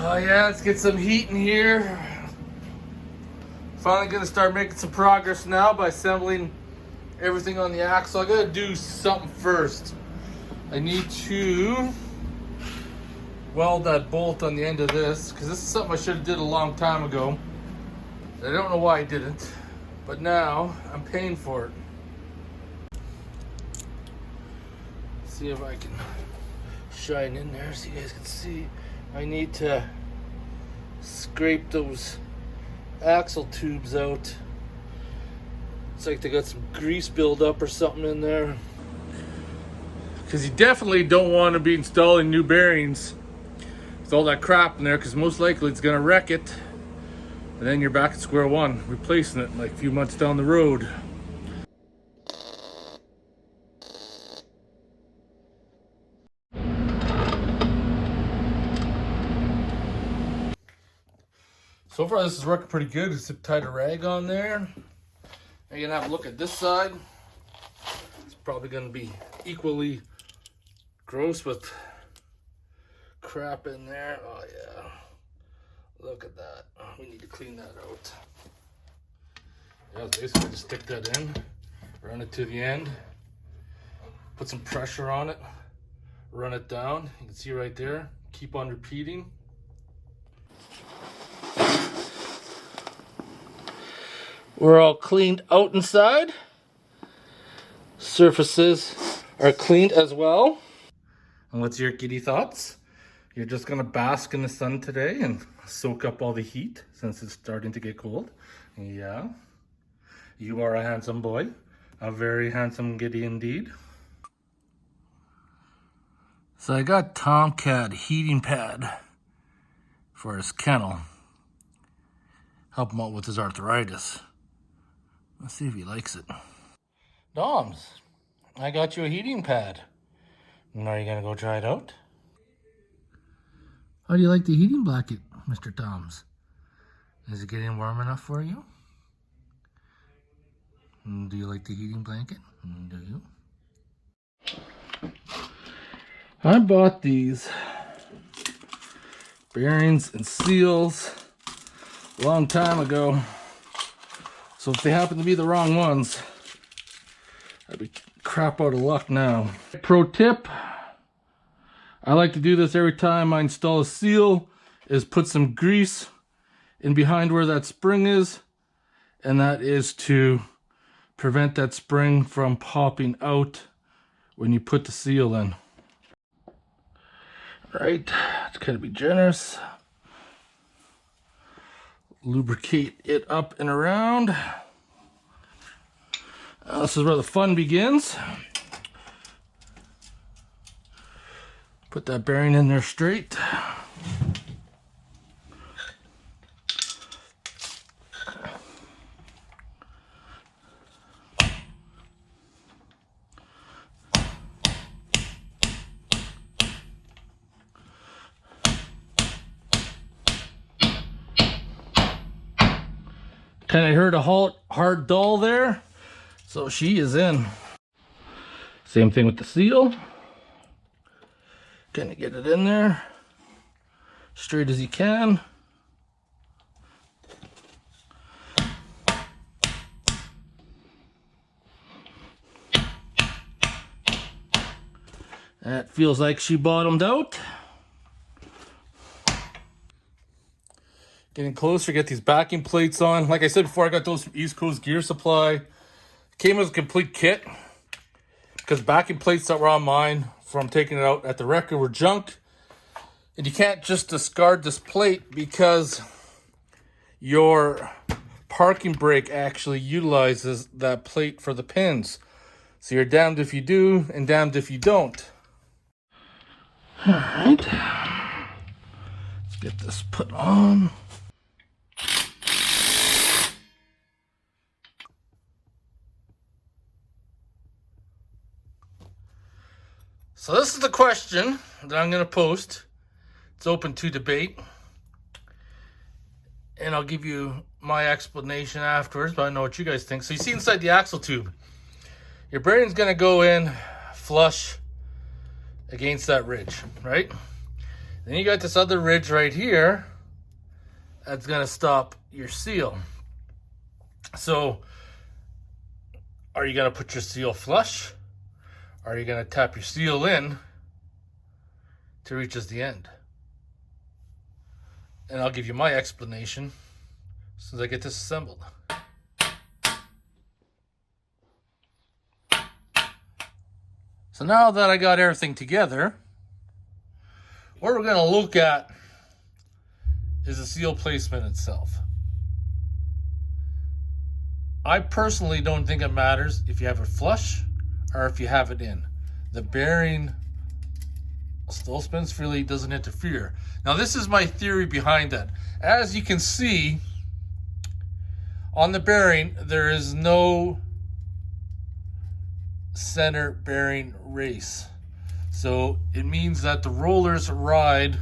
Oh yeah, let's get some heat in here. Finally gonna start making some progress now by assembling everything on the axle. I gotta do something first. I need to weld that bolt on the end of this, because this is something I should have did a long time ago. I don't know why I didn't, but now I'm paying for it. See if I can shine in there so you guys can see. I need to scrape those axle tubes out. It's like they got some grease buildup or something in there. Because you definitely don't want to be installing new bearings with all that crap in there, because most likely it's going to wreck it. And then you're back at square one, replacing it like a few months down the road. So far this is working pretty good. Just tied a rag on there. Now you're gonna have a look at this side. It's probably gonna be equally gross with crap in there. Oh yeah, look at that. We need to clean that out. Yeah, basically just stick that in, run it to the end, put some pressure on it, run it down. You can see right there, keep on repeating. We're all cleaned out inside. Surfaces are cleaned as well. And what's your giddy thoughts? You're just gonna bask in the sun today and soak up all the heat since it's starting to get cold. Yeah, you are a handsome boy. A very handsome giddy indeed. So I got Tomcat heating pad for his kennel. Help him out with his arthritis. Let's see if he likes it. Doms, I got you a heating pad. Now you gonna go try it out? How do you like the heating blanket, Mr. Toms? Is it getting warm enough for you? Do you like the heating blanket? Do you? I bought these bearings and seals a long time ago. So if they happen to be the wrong ones, I'd be crap out of luck now. Pro tip, I like to do this every time I install a seal, is put some grease in behind where that spring is, and that is to prevent that spring from popping out when you put the seal in. Right, it's gonna be generous. Lubricate it up and around. This is where the fun begins. Put that bearing in there straight. Kind of heard a hard dull there, so she is in. Same thing with the seal. Kind of get it in there, straight as you can. That feels like she bottomed out. Getting closer, get these backing plates on. Like I said before, I got those from East Coast Gear Supply. Came with a complete kit, because backing plates that were on mine from taking it out at the wrecker were junk. And you can't just discard this plate, because your parking brake actually utilizes that plate for the pins. So you're damned if you do and damned if you don't. All right, let's get this put on. So this is the question that I'm going to post. It's open to debate. And I'll give you my explanation afterwards, but I know what you guys think. So you see inside the axle tube, your bearing's going to go in flush against that ridge, right? Then you got this other ridge right here that's gonna stop your seal. So are you gonna put your seal flush? Or are you gonna tap your seal in to reach as the end? And I'll give you my explanation as soon as I get this assembled. So now that I got everything together, what we're gonna look at is the seal placement itself. I personally don't think it matters if you have it flush or if you have it in. The bearing still spins freely, doesn't interfere. Now this is my theory behind that. As you can see on the bearing, there is no center bearing race. So it means that the rollers ride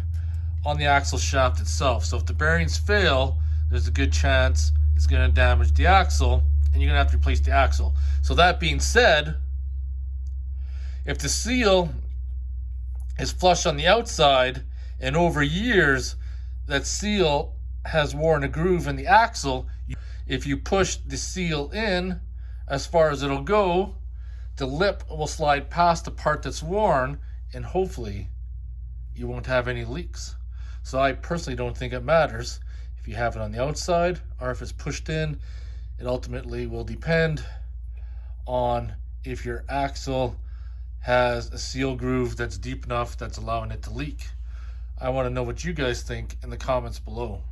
on the axle shaft itself. So if the bearings fail, there's a good chance it's going to damage the axle and you're going to have to replace the axle. So that being said, if the seal is flush on the outside and over years that seal has worn a groove in the axle, if you push the seal in as far as it'll go, the lip will slide past the part that's worn and hopefully you won't have any leaks. So I personally don't think it matters if you have it on the outside or if it's pushed in. It ultimately will depend on if your axle has a seal groove that's deep enough that's allowing it to leak. I want to know what you guys think in the comments below.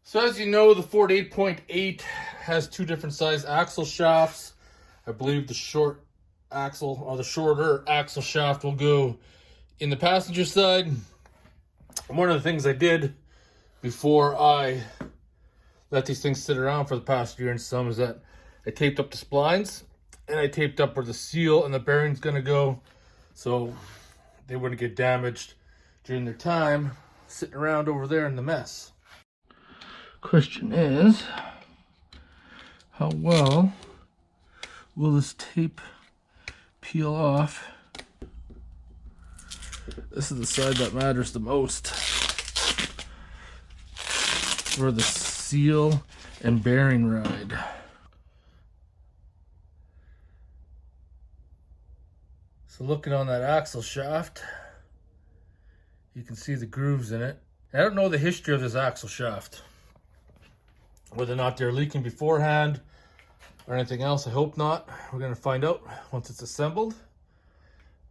So as you know, the Ford 8.8 has two different size axle shafts. I believe the short axle or the shorter axle shaft will go in the passenger side. One of the things I did before I let these things sit around for the past year and some is that I taped up the splines and I taped up where the seal and the bearing's gonna go so they wouldn't get damaged during their time sitting around over there in the mess. Question is, how well will this tape peel off? This is the side that matters the most, where the seal and bearing ride. So looking on that axle shaft, you can see the grooves in it. I don't know the history of this axle shaft, whether or not they're leaking beforehand or anything else. I hope not. We're gonna find out once it's assembled.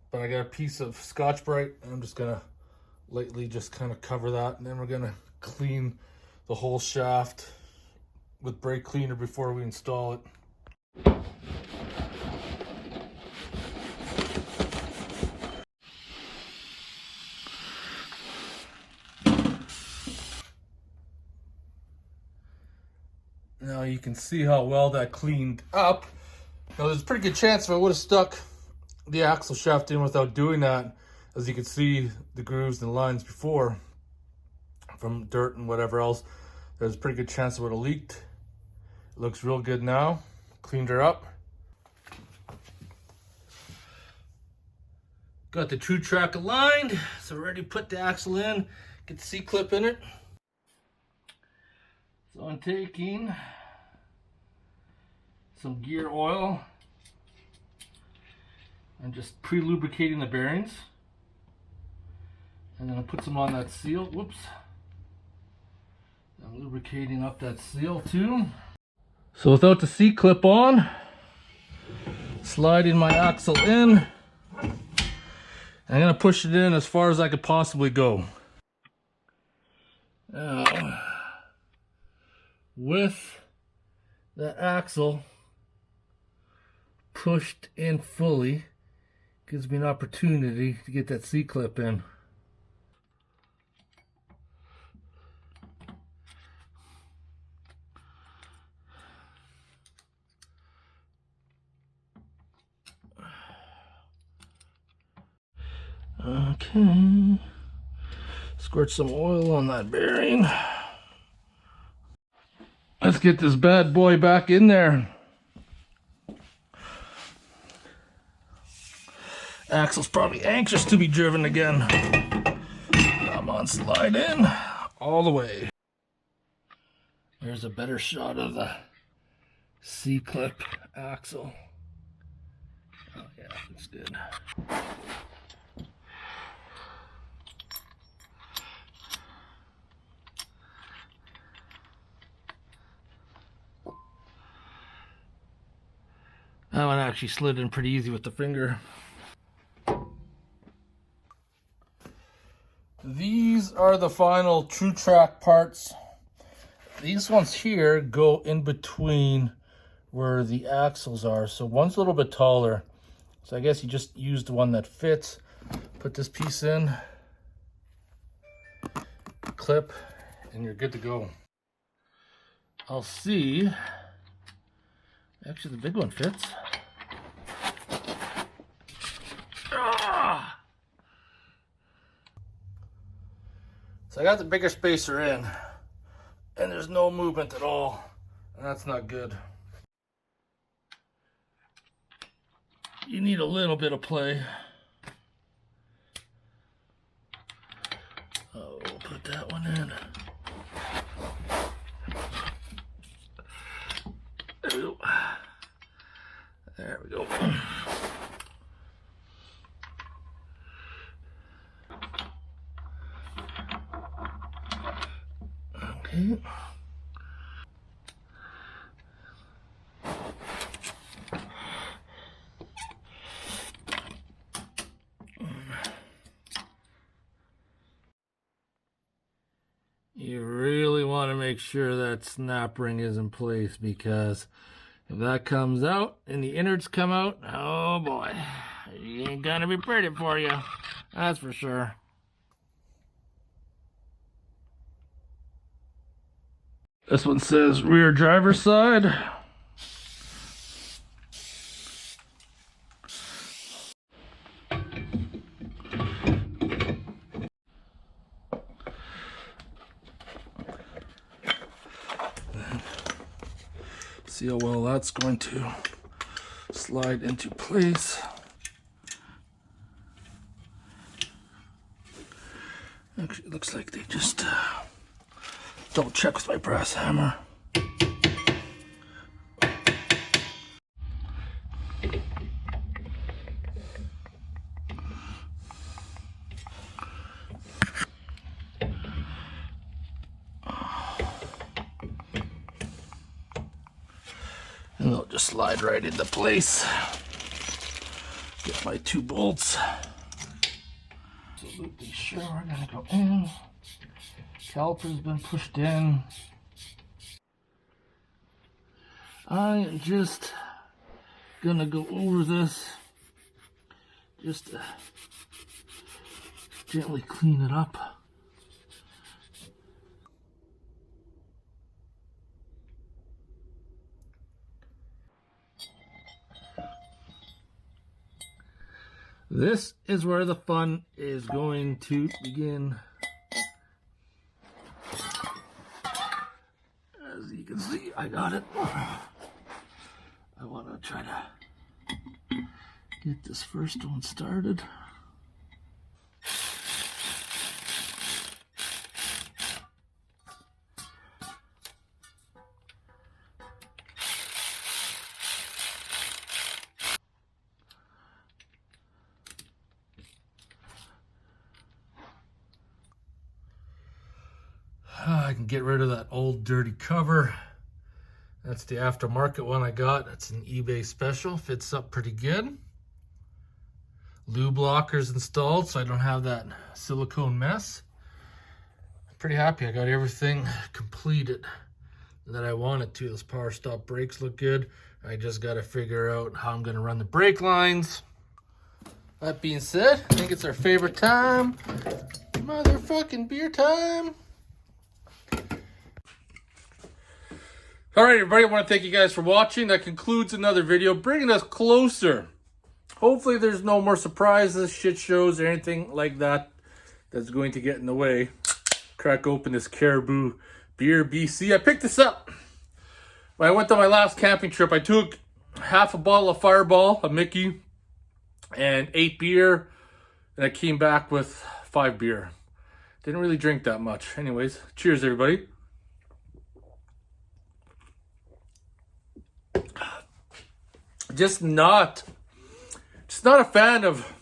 But I got a piece of Scotch-Brite and I'm just gonna lightly just kind of cover that, and then we're gonna clean the whole shaft with brake cleaner before we install it. Now you can see how well that cleaned up. Now there's a pretty good chance if I would have stuck the axle shaft in without doing that, as you can see the grooves and the lines before from dirt and whatever else, there's a pretty good chance it would have leaked. It looks real good now. Cleaned her up. Got the true track aligned, so we're ready to put the axle in, get the C-clip in it. So I'm taking some gear oil and just pre-lubricating the bearings. And then I put some on that seal. Whoops. I'm lubricating up that seal too. So without the C-clip on, sliding my axle in. I'm gonna push it in as far as I could possibly go. Now, with the axle pushed in fully, gives me an opportunity to get that C-clip in. Okay, squirt some oil on that bearing. Let's get this bad boy back in there. axle's probably anxious to be driven again. Come on, slide in all the way. There's a better shot of the C-clip axle. Oh yeah, looks good. That one actually slid in pretty easy with the finger. These are the final True Track parts. These ones here go in between where the axles are. So one's a little bit taller. So I guess you just use the one that fits. Put this piece in, clip, and you're good to go. I'll see. Actually, the big one fits. Ah! So I got the bigger spacer in, and there's no movement at all, and that's not good. You need a little bit of play. Oh, we'll put that one in. There we go. Okay. You really want to make sure that snap ring is in place, because if that comes out and the innards come out, oh boy, it ain't gonna be pretty for you. That's for sure. This one says rear driver's side. See how well that's going to slide into place. Actually, it looks like they just double check with my brass hammer. And they'll just slide right into place. Get my 2 bolts. Absolutely sure we're gonna go in. Caliper's been pushed in. I am just gonna go over this just to gently clean it up. This is where the fun is going to begin. As you can see, I got it. I want to try to get this first one started. I can get rid of that old dirty cover. That's the aftermarket one I got. It's an eBay special. Fits up pretty good. Lube lockers installed so I don't have that silicone mess. I'm pretty happy. I got everything completed that I wanted to. Those Powerstop brakes look good. I just got to figure out how I'm going to run the brake lines. That being said, I think it's our favorite time. Motherfucking beer time. All right, everybody, I want to thank you guys for watching. That concludes another video, bringing us closer. Hopefully there's no more surprises, shit shows, or anything like that that's going to get in the way. Crack open this Caribou Beer BC. I picked this up when I went on my last camping trip. I took half a bottle of Fireball, a Mickey, and 8 beer, and I came back with 5 beer. Didn't really drink that much. Anyways, cheers everybody. Just not a fan of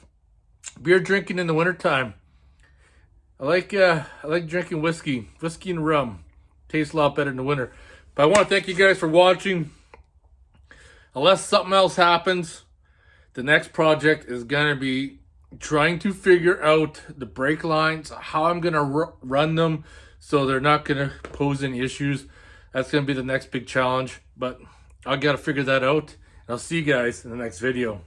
beer drinking in the wintertime. I like drinking whiskey and rum. Tastes a lot better in the winter. But I want to thank you guys for watching. Unless something else happens, the next project is going to be trying to figure out the brake lines, how I'm going to run them so they're not going to pose any issues. That's going to be the next big challenge. But I got to figure that out. I'll see you guys in the next video.